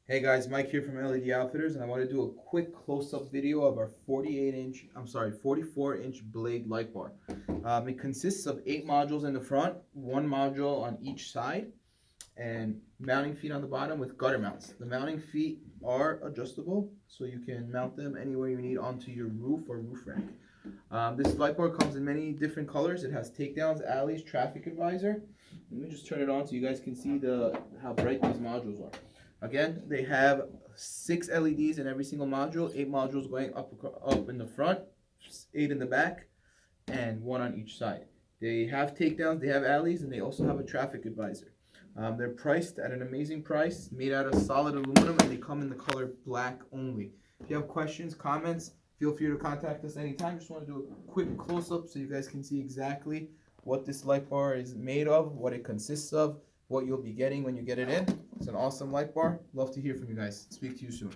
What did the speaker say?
Hey guys, Mike here from LED Outfitters, and I want to do a quick close-up video of our 44-inch blade light bar. It consists of 8 modules in the front, 1 module on each side, and mounting feet on the bottom with gutter mounts. The mounting feet are adjustable, so you can mount them anywhere you need onto your roof or roof rack. This light bar comes in many different colors. It has takedowns, alleys, traffic advisor. Let me just turn it on so you guys can see how bright these modules are. Again, they have 6 LEDs in every single module, 8 modules going up in the front, 8 in the back, and 1 on each side. They have takedowns, they have alleys, and they also have a traffic advisor. They're priced at an amazing price, made out of solid aluminum, and they come in the color black only. If you have questions, comments, feel free to contact us anytime. Just want to do a quick close-up so you guys can see exactly what this light bar is made of, what it consists of, what you'll be getting when you get it in. It's an awesome light bar. Love to hear from you guys. Speak to you soon.